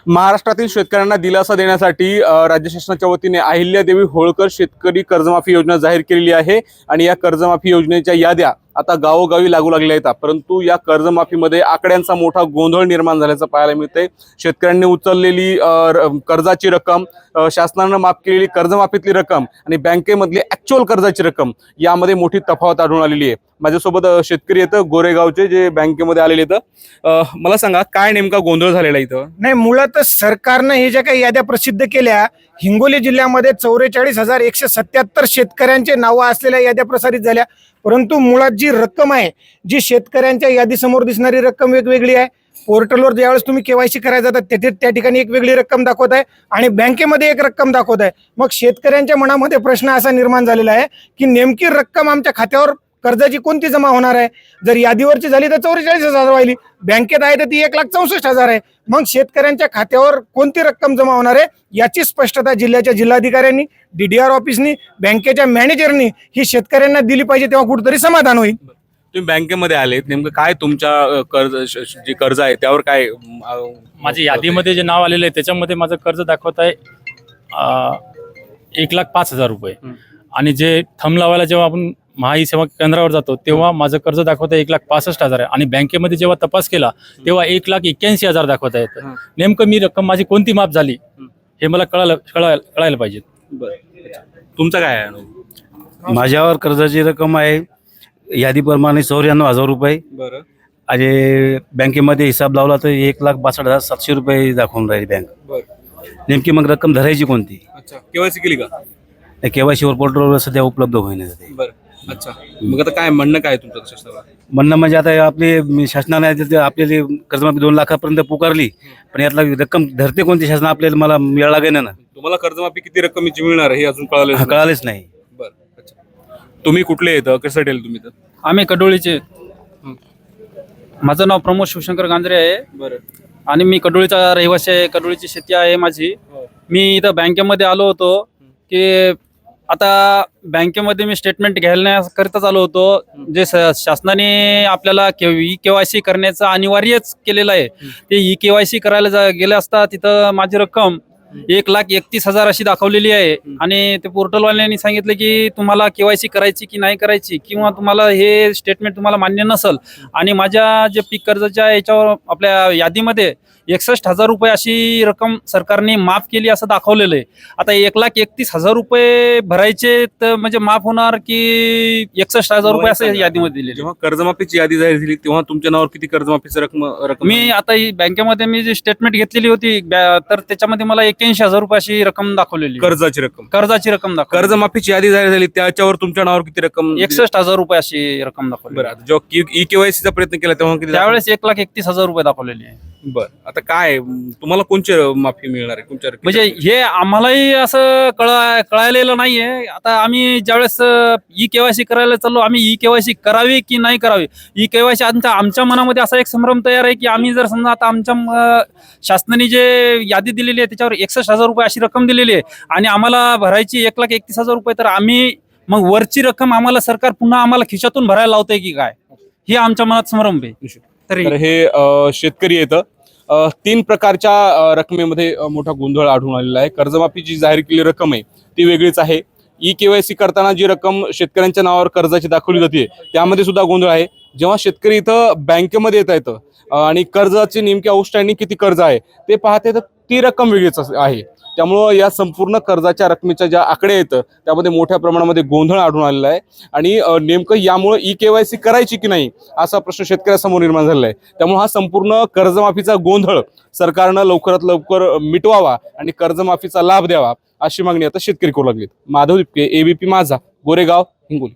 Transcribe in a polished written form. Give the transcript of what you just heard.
महाराष्ट्रातील शेतकऱ्यांना दिलासा देण्यासाठी राज्य शासनाच्या वतीने अहिल्यादेवी होळकर शेतकरी कर्जमाफी योजना जाहीर केलेली आहे आणि या कर्जमाफी योजनेच्या याद्या आता गावोगावी लागू लागल्या आहेत। परंतु या कर्जमाफीमध्ये आकड्यांचा मोठा गोंधळ निर्माण झाल्याचं पाहायला मिळतंय। शेतकऱ्यांनी उचललेली कर्जाची रक्कम, शासनानं माफ केलेली कर्जमाफीतली रक्कम आणि बँकेमधली ऍक्च्युअल कर्जाची रक्कम यामध्ये मोठी तफावत आढळून आलेली आहे। माझ्यासोबत शेतकरी आहेत गोरेगावचे, जे बँकेमध्ये आलेले आहेत। मला सांगा, काय नेमका गोंधळ झालेला इथं? नाही, मुळातच सरकारनं हे ज्या काही याद्या प्रसिद्ध केल्या, हिंगोली जिल्ह्यामध्ये 44,177 शेतकऱ्यांचे नावं असलेल्या याद्या प्रसारित झाल्या। परंतु मुळात जी रक्कम आहे, जी शेतकऱ्यांच्या यादीसमोर दिसणारी रक्कम वेगवेगळी आहे। पोर्टलवर ज्यावेळेस तुम्ही केवायसी करायला जातात त्या ठिकाणी एक वेगळी रक्कम दाखवत आहे आणि बँकेमध्ये एक रक्कम दाखवत आहे। मग शेतकऱ्यांच्या मनामध्ये प्रश्न असा निर्माण झालेला आहे की नेमकी रक्कम आमच्या खात्यावर कर्जाची कोणती जमा होणार आहे? जर यादीवरची झाली तर 44,000 व्हायली, बँकेत आहे तर ती 1,64,000 आहे। मग शेतकऱ्यांच्या खात्यावर कोणती रक्कम जमा होणार आहे याची स्पष्टता जिल्ह्याच्या जिल्हाधिकाऱ्यांनी, DDR ऑफिसनी, बँकेच्या मॅनेजरनी ही शेतकऱ्यांना दिली पाहिजे, तेव्हा कुठेतरी समाधान होईल। तुम्ही बँकेमध्ये आलेत, नेमकं काय तुमच्या जे कर्ज आहे त्यावर काय? माझ्या यादीमध्ये जे नाव आलेलं आहे त्याच्यामध्ये माझं कर्ज दाखवत आहे 1,05,000 रुपये आणि जे थंब लावायला जेव्हा आपण महाई सेवा केंद्रावर जातो तेव्हा माझं कर्ज दाखवत आहे 1,65,000 आहे आणि बँकेमध्ये जेव्हा तपास केला तेव्हा 1,81,000 दाखवत आहेत। नेमकं मी रक्कम माझी कोणती माफ झाली हे मला कळायला पाहिजे। तुमचं काय आहे? माझ्यावर कर्जाची रक्कम आहे यादीप्रमाणे 94,000 रुपये। बरं. आणि बँकेमध्ये हिसाब लावला तर 1,62,700 रुपये दाखवून राहिली बँक। बरं. नेमकी मग रक्कम धरायची कोणती? अच्छा, केवायसी केली का? केवायसीवर पोर्टलवर सध्या उपलब्ध होईना ते। बरं. अच्छा, मग आता काय म्हणणं काय तुमचं शासनाला? म्हणणं म्हणजे आता आपली शासनाने आपल्याला कर्जमाफी 2 लाखापर्यंत पुकारली, पण यातला रक्कम धरते कोणती शासन आपल्याला मला वेळ लागेल ना। तुम्हाला कर्जमाफी किती रक्कमेची मिळणार हे अजून कळालं? कळालेच नाही। बरं. अच्छा, तुम्ही कुठले येतं, कसं ठेल तुम्ही तर? आम्ही कडोळीचे, माझं नाव प्रमोद शिवशंकर गांजरे आहे। बरं. आणि मी कडोळीचा रहिवासी आहे, कडोळीची शेती आहे माझी। मी इथं बँकेमध्ये आलो होतो की आता बँकेमध्ये मी स्टेटमेंट घ्यायला आलो होतो। जे शासनाने आपल्याला KYC करण्याचं अनिवार्यच केलेलं आहे, ते KYC करायला गेले असता तिथं माझी रक्कम 1,31,000 अशी दाखवलेली आहे आणि ते पोर्टलवाल्यांनी सांगितलं की तुम्हाला KYC करायची की नाही करायची, किंवा तुम्हाला हे स्टेटमेंट तुम्हाला मान्य नसेल। आणि माझ्या जे पीक कर्जाच्या याच्यावर आपल्या यादीमध्ये 61,000 रुपये अशी रक्कम सरकारने माफ केली असं दाखवलेलं आहे। आता 1,31,000 रुपये भरायचे तर म्हणजे माफ होणार की 61,000 रुपये असं यादीमध्ये दिलेले? जेव्हा कर्जमाफीची यादी जाहीर झाली तेव्हा तुमच्या नावावर किती कर्जमाफीची रक्कम? मी आता ही बँकेमध्ये मी जी स्टेटमेंट घेतलेली होती तर त्याच्यामध्ये मला 81,000 रुपये अशी रक्कम दाखवलेली, कर्जाची रक्कम दाखवली। कर्जमाफीची यादी जाहीर झाली त्याच्यावर तुमच्या नावावर किती रक्कम? 61,000 रुपये अशी रक्कम दाखवली। बरं. जेव्हा KYC चा प्रयत्न केला तेव्हा किती? त्यावेळेस 1,31,000 रुपये दाखवलेली आहे। बरं. आता काय तुम्हाला कोणची माफी मिळणार आहे, कोणच्या म्हणजे हे आम्हालाही असं कळालेलं नाहीये। आता आम्ही ज्यावेळेस KYC करायला चाललो, आम्ही KYC करावी की नाही करावी, KYC आमच्या मनामध्ये असा एक संभ्रम तयार आहे की आम्ही जर समजा आता आमच्या शासनाने जे यादी दिलेली आहे त्याच्यावर 61,000 रुपये अशी रक्कम दिलेली आहे आणि आम्हाला भरायची 1,31,000 रुपये, तर आम्ही मग वरची रक्कम आम्हाला सरकार पुन्हा आम्हाला खिशातून भरायला लावतंय की काय, हे आमच्या मनात संभ्रम आहे। तर हे शेतकरी येतं 3 प्रकारच्या रकमेमध्ये मोठा गोंधळ आढळून आलेला आहे। कर्जमाफी जी जाहीर केलेली रक्कम आहे ती वेगळीच आहे। KYC करताना जी रक्कम शेतकऱ्यांच्या नावावर कर्जाची दाखवली जाते त्यामध्ये सुद्धा गोंधळ आहे। जेव्हा शेतकरी इथं बँकेमध्ये येतं आणि कर्जाची नेमकी आउटस्टँडिंग किती कर्ज आहे ते पाहते तर ती रक्कम वेगळीच आहे। त्यामुळं या संपूर्ण कर्जाच्या रकमेच्या ज्या आकडे आहेत त्यामध्ये मोठ्या प्रमाणामध्ये गोंधळ आढळून आलेला आहे आणि नेमकं यामुळे KYC करायची की नाही असा प्रश्न शेतकऱ्यासमोर निर्माण झालेला आहे। त्यामुळे हा संपूर्ण कर्जमाफीचा गोंधळ सरकारनं लवकरात लवकर मिटवावा आणि कर्जमाफीचा लाभ द्यावा अशी मागणी आता शेतकरी करू लागलीत। माधव दिपके, ABP माझा, गोरेगाव, हिंगोली।